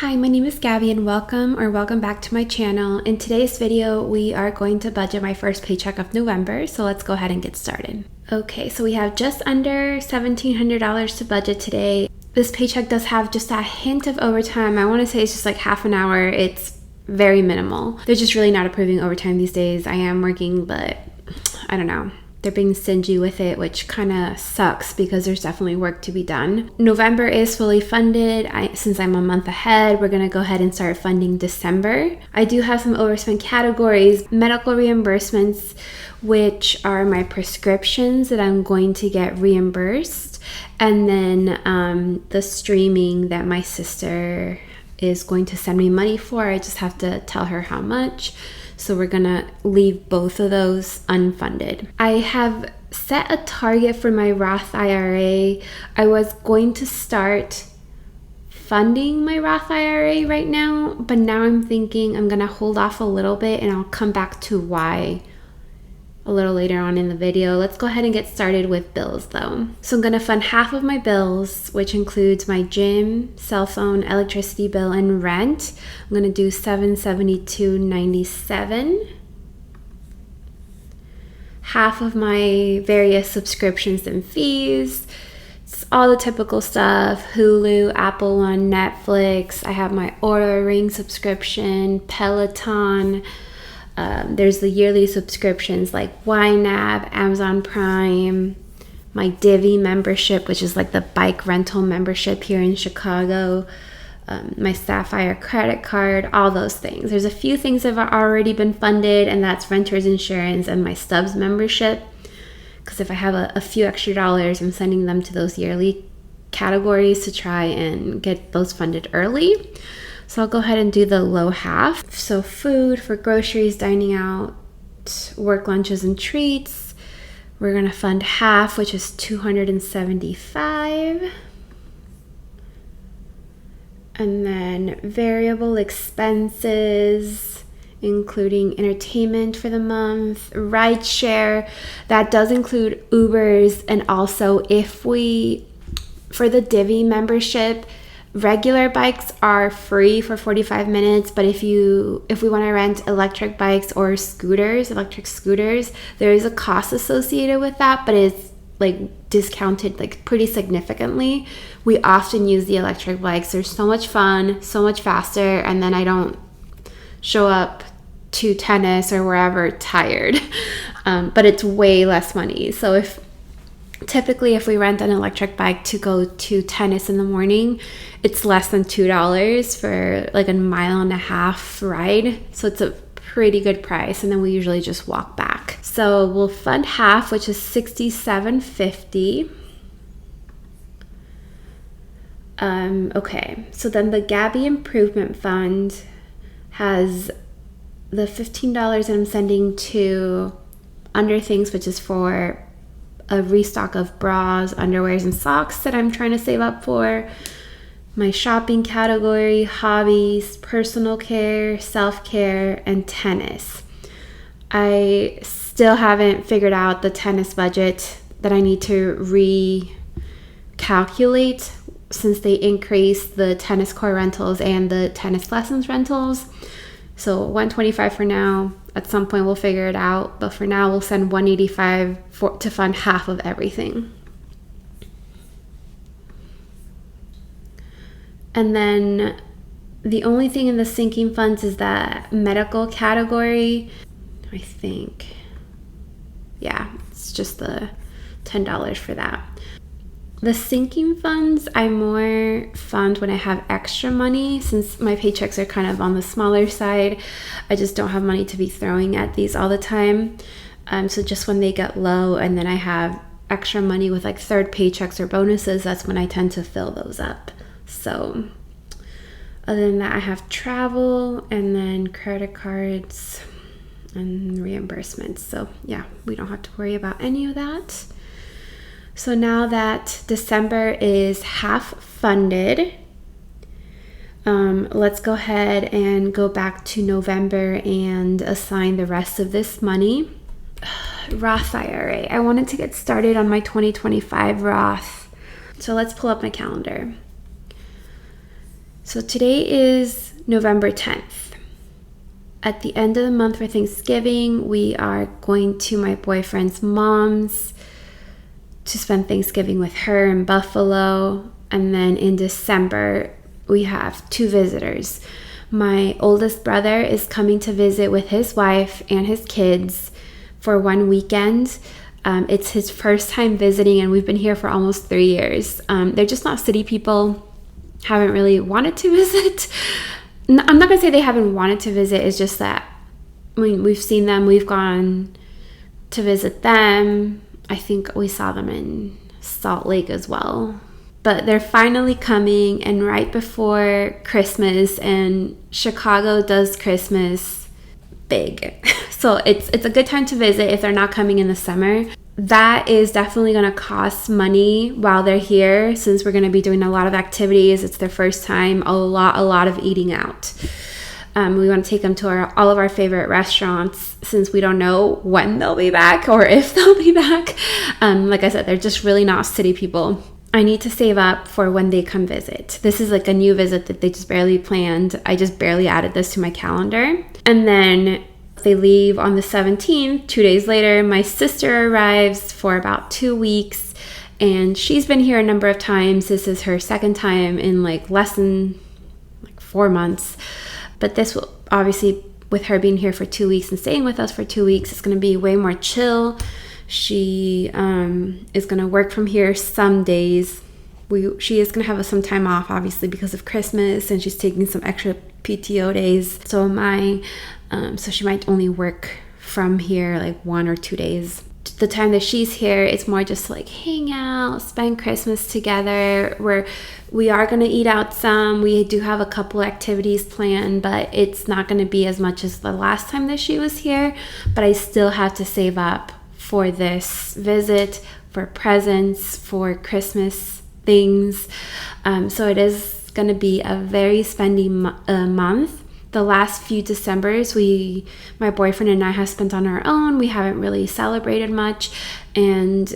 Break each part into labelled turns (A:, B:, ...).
A: Hi, my name is Gabby and welcome back to my channel. In today's video, we are going to budget my first paycheck of November, so let's go ahead and get started. Okay, so we have just under $1,700 to budget today. This paycheck does have just a hint of overtime. I want to say it's just like half an hour. It's very minimal. They're just really not approving overtime these days. I am working, but I don't know. They're being stingy with it, which kind of sucks because there's definitely work to be done. November is fully funded. Since I'm a month ahead, we're going to go ahead and start funding December. I do have some overspend categories, medical reimbursements, which are my prescriptions that I'm going to get reimbursed, and then the streaming that my sister is going to send me money for. I just have to tell her how much. So we're gonna leave both of those unfunded. I have set a target for my Roth IRA. I was going to start funding my Roth IRA right now, but now I'm thinking I'm gonna hold off a little bit and I'll come back to why a little later on in the video. Let's go ahead and get started with bills though. So I'm gonna fund half of my bills, which includes my gym, cell phone, electricity bill, and rent. I'm gonna do $772.97. Half of my various subscriptions and fees. It's all the typical stuff: Hulu, Apple One, Netflix. I have my Oura Ring subscription, Peloton. There's the yearly subscriptions like YNAB, Amazon Prime, my Divvy membership, which is like the bike rental membership here in Chicago, my Sapphire credit card, all those things. There's a few things that have already been funded, and that's renter's insurance and my Stubbs membership. Because if I have a few extra dollars, I'm sending them to those yearly categories to try and get those funded early. So I'll go ahead and do the low half. So food for groceries, dining out, work lunches and treats. We're gonna fund half, which is $275. And then variable expenses, including entertainment for the month, rideshare. That does include Ubers, and also for the Divvy membership, regular bikes are free for 45 minutes, but if we want to rent electric bikes or electric scooters, there is a cost associated with that, but it's like discounted like pretty significantly. We often use the electric bikes. They're so much fun, so much faster, and then I don't show up to tennis or wherever tired. But it's way less money. So typically, if we rent an electric bike to go to tennis in the morning, it's less than $2 for like a 1.5 mile ride. So it's a pretty good price. And then we usually just walk back. So we'll fund half, which is $67.50. Okay, so then the Gabby Improvement Fund has the $15 that I'm sending to Under Things, which is for a restock of bras, underwears, and socks that I'm trying to save up for. My shopping category, hobbies, personal care, self-care, and tennis. I still haven't figured out the tennis budget that I need to recalculate since they increased the tennis court rentals and the tennis lessons rentals. So $125 for now. At some point we'll figure it out, but for now we'll send $185 to fund half of everything. And then the only thing in the sinking funds is that medical category. I think, yeah, it's just the $10 for that. The sinking funds, I more fund when I have extra money. Since my paychecks are kind of on the smaller side, I just don't have money to be throwing at these all the time. So just when they get low and then I have extra money with like third paychecks or bonuses, that's when I tend to fill those up. So other than that, I have travel and then credit cards and reimbursements. So yeah, we don't have to worry about any of that. So now that December is half funded, let's go ahead and go back to November and assign the rest of this money. Roth IRA. I wanted to get started on my 2025 Roth. So let's pull up my calendar. So today is November 10th. At the end of the month for Thanksgiving, we are going to my boyfriend's mom's to spend Thanksgiving with her in Buffalo. And then in December, we have 2 visitors. My oldest brother is coming to visit with his wife and his kids for one weekend. It's his first time visiting, and we've been here for almost 3 years. They're just not city people, haven't really wanted to visit. I'm not going to say they haven't wanted to visit. It's just that we've seen them. We've gone to visit them. I think we saw them in Salt Lake as well. But they're finally coming, and right before Christmas, and Chicago does Christmas big. So it's a good time to visit if they're not coming in the summer. That is definitely going to cost money while they're here, since we're going to be doing a lot of activities. It's their first time, a lot of eating out. We want to take them to all of our favorite restaurants, since we don't know when they'll be back or if they'll be back. Like I said, they're just really not city people. I need to save up for when they come visit. This is like a new visit that they just barely planned. I just barely added this to my calendar. And then they leave on the 17th. 2 days later, my sister arrives for about 2 weeks, and she's been here a number of times. This is her second time in less than 4 months. But this will obviously, with her being here for 2 weeks and staying with us for 2 weeks, it's going to be way more chill. She is going to work from here some days. She is going to have some time off, obviously, because of Christmas, and she's taking some extra PTO days. So am I. So she might only work from here 1 or 2 days. The time that she's here, it's more just hang out, spend Christmas together. We are going to eat out some. We do have a couple activities planned, but it's not going to be as much as the last time that she was here. But I still have to save up for this visit, for presents, for Christmas things. So it is going to be a very spendy month. The last few Decembers, my boyfriend and I have spent on our own. We haven't really celebrated much, and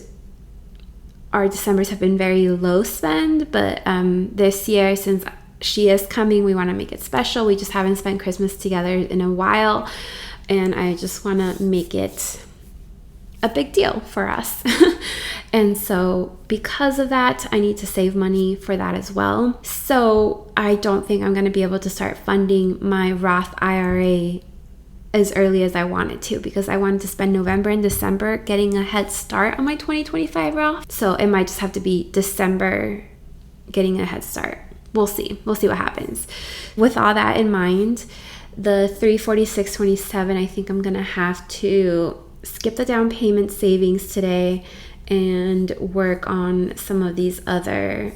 A: our Decembers have been very low spend. But this year, since she is coming, we want to make it special. We just haven't spent Christmas together in a while, and I just want to make it a big deal for us. And so because of that, I need to save money for that as well. So I don't think I'm going to be able to start funding my Roth IRA as early as I wanted to, because I wanted to spend November and December getting a head start on my 2025 Roth. So it might just have to be December getting a head start. We'll see what happens. With all that in mind, the 346.27, I think I'm going to have to skip the down payment savings today and work on some of these other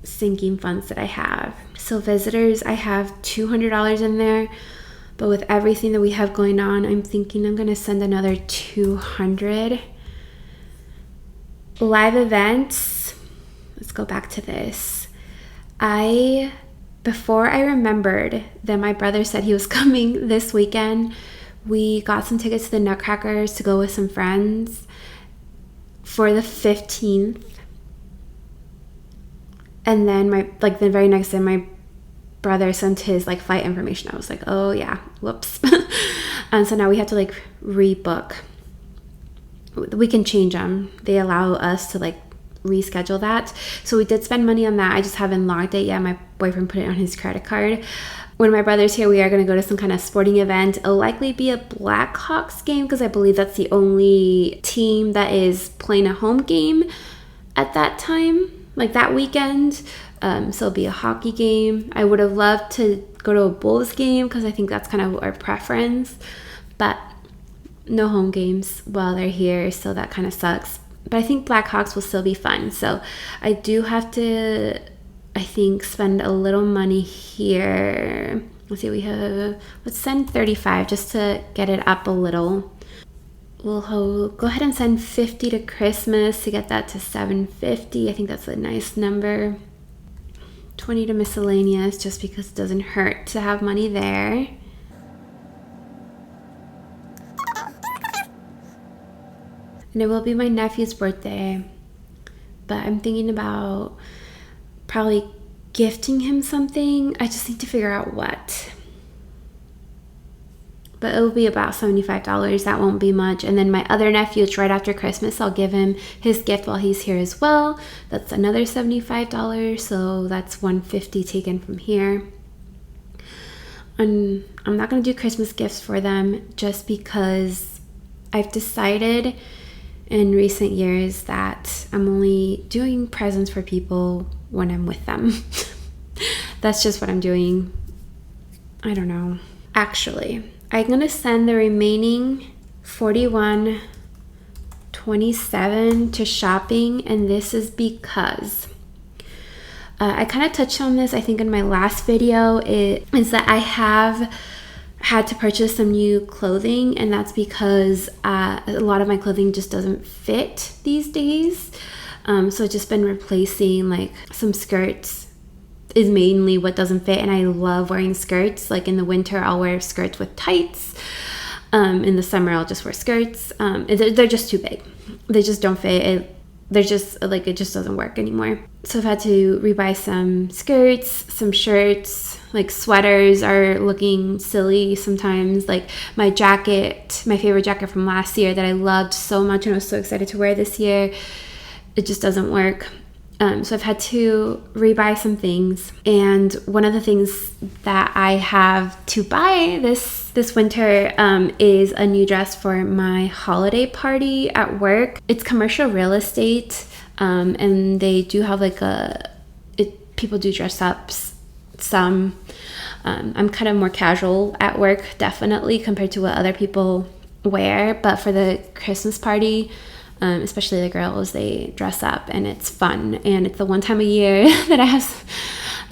A: sinking funds that I have. So visitors, I have $200 in there, but with everything that we have going on, I'm thinking I'm going to send another $200. Live events, let's go back to this. Before I remembered that my brother said he was coming this weekend, we got some tickets to the Nutcrackers to go with some friends for the 15th. And then the very next day, my brother sent his flight information. I was like, oh yeah, whoops. And so now we have to rebook. We can change them. They allow us to reschedule that. So we did spend money on that. I just haven't logged it yet. My boyfriend put it on his credit card. When my brother's here, we are going to go to some kind of sporting event. It'll likely be a Blackhawks game, because I believe that's the only team that is playing a home game at that time, that weekend. So it'll be a hockey game. I would have loved to go to a Bulls game, because I think that's kind of our preference. But no home games while they're here, so that kind of sucks. But I think Blackhawks will still be fun. So I do have to, I think, spend a little money here. Let's see, let's send 35 just to get it up a little. We'll go ahead and send 50 to Christmas to get that to 750. I think that's a nice number. 20 to miscellaneous, just because it doesn't hurt to have money there. And it will be my nephew's birthday, but I'm thinking about probably gifting him something. I just need to figure out what. But it will be about $75. That won't be much. And then my other nephew, it's right after Christmas. I'll give him his gift while he's here as well. That's another $75. So that's $150 taken from here. And I'm not going to do Christmas gifts for them just because I've decided in recent years that I'm only doing presents for people when I'm with them. That's just what I'm doing. I don't know. Actually, I'm going to send the remaining $41.27 to shopping, and this is because I kind of touched on this, I think, in my last video. It is that I have had to purchase some new clothing, and that's because a lot of my clothing just doesn't fit these days. So I've just been replacing, like, some skirts is mainly what doesn't fit, and I love wearing skirts. Like in the winter I'll wear skirts with tights, in the summer I'll just wear skirts. They're just too big, they just don't fit. They're just like, it just doesn't work anymore. So I've had to rebuy some skirts, some shirts. Like sweaters are looking silly sometimes. Like my jacket, my favorite jacket from last year that I loved so much and I was so excited to wear this year, it just doesn't work. So I've had to rebuy some things, and one of the things that I have to buy this winter is a new dress for my holiday party at work. It's commercial real estate, and they do have like people do dress ups some. I'm kind of more casual at work, definitely, compared to what other people wear, but for the Christmas party, especially the girls, they dress up and it's fun, and it's the one time a year that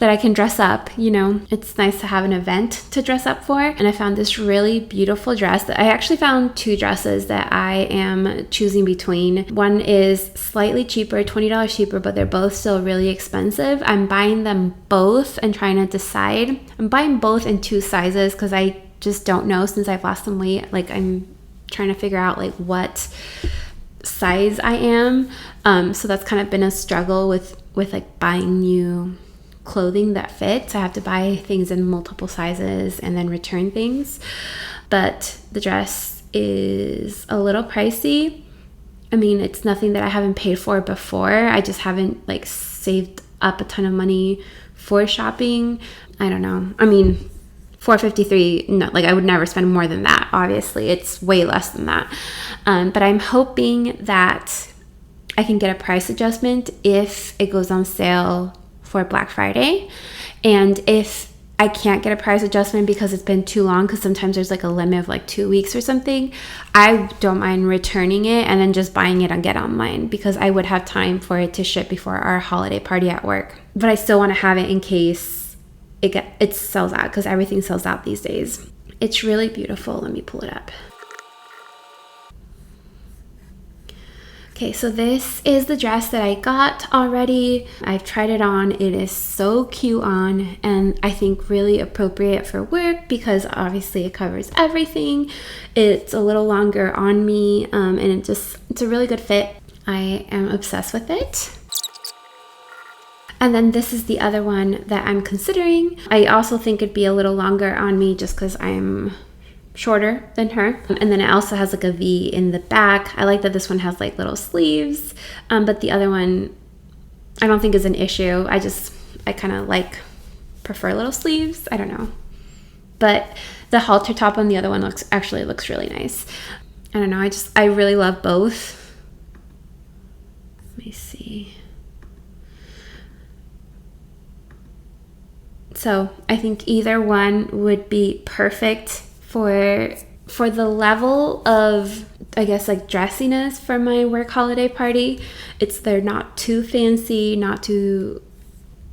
A: I can dress up. You know, it's nice to have an event to dress up for. And I found this really beautiful dress. I actually found two dresses that I am choosing between. One is slightly cheaper, $20 cheaper, but they're both still really expensive. I'm buying them both and trying to decide. I'm buying both in 2 sizes because I just don't know, since I've lost some weight. Like, I'm trying to figure out like what size I am. So that's kind of been a struggle with like buying new clothing that fits. I have to buy things in multiple sizes and then return things. But the dress is a little pricey. I mean, it's nothing that I haven't paid for before. I just haven't like saved up a ton of money for shopping. I don't know. I mean, $453, no, like I would never spend more than that. Obviously, it's way less than that. But I'm hoping that I can get a price adjustment if it goes on sale for Black Friday. And if I can't get a price adjustment because it's been too long, because sometimes there's like a limit of like 2 weeks or something, I don't mind returning it and then just buying it on Get Online, because I would have time for it to ship before our holiday party at work. But I still want to have it in case it sells out, because everything sells out these days. It's really beautiful. Let me pull it up. Okay, so this is the dress that I got already. I've tried it on. It is so cute on, and I think really appropriate for work because obviously it covers everything. It's a little longer on me, and it's a really good fit. I am obsessed with it. And then this is the other one that I'm considering. I also think it'd be a little longer on me just because I'm shorter than her. And then it also has like a V in the back. I like that this one has like little sleeves, but the other one I don't think is an issue. I kind of prefer little sleeves. I don't know. But the halter top on the other one looks really nice. I don't know. I really love both. Let me see. So I think either one would be perfect for the level of, I guess, like dressiness for my work holiday party. They're not too fancy, not too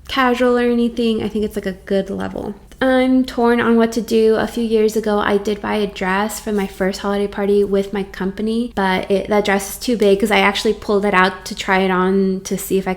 A: casual or anything. I think it's like a good level. I'm torn on what to do. A few years ago, I did buy a dress for my first holiday party with my company, but that dress is too big because I actually pulled it out to try it on to see if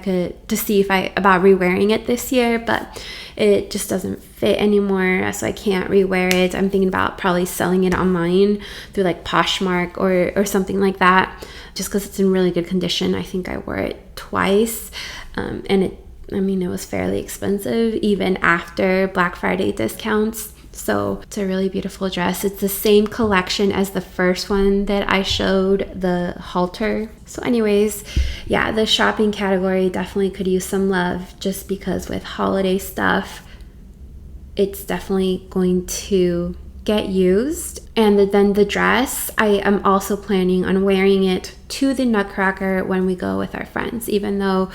A: about re-wearing it this year, but it just doesn't fit anymore, so I can't re-wear it. I'm thinking about probably selling it online through like Poshmark or something like that, just because it's in really good condition. I think I wore it twice, and I mean, it was fairly expensive even after Black Friday discounts. So it's a really beautiful dress. It's the same collection as the first one that I showed, the halter. So anyways, yeah, the shopping category definitely could use some love, just because with holiday stuff, it's definitely going to get used. And then the dress, I am also planning on wearing it to the Nutcracker when we go with our friends. Even though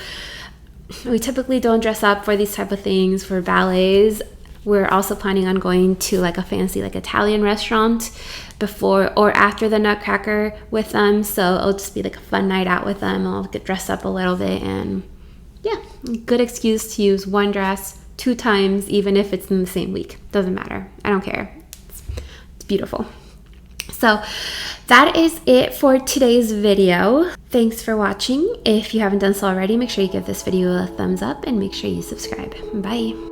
A: we typically don't dress up for these type of things, for ballets, we're also planning on going to like a fancy like Italian restaurant before or after the Nutcracker with them. So it'll just be like a fun night out with them. I'll get dressed up a little bit, and yeah, good excuse to use one dress 2 times, even if it's in the same week. Doesn't matter. I don't care. It's beautiful. So that is it for today's video. Thanks for watching. If you haven't done so already, make sure you give this video a thumbs up and make sure you subscribe. Bye.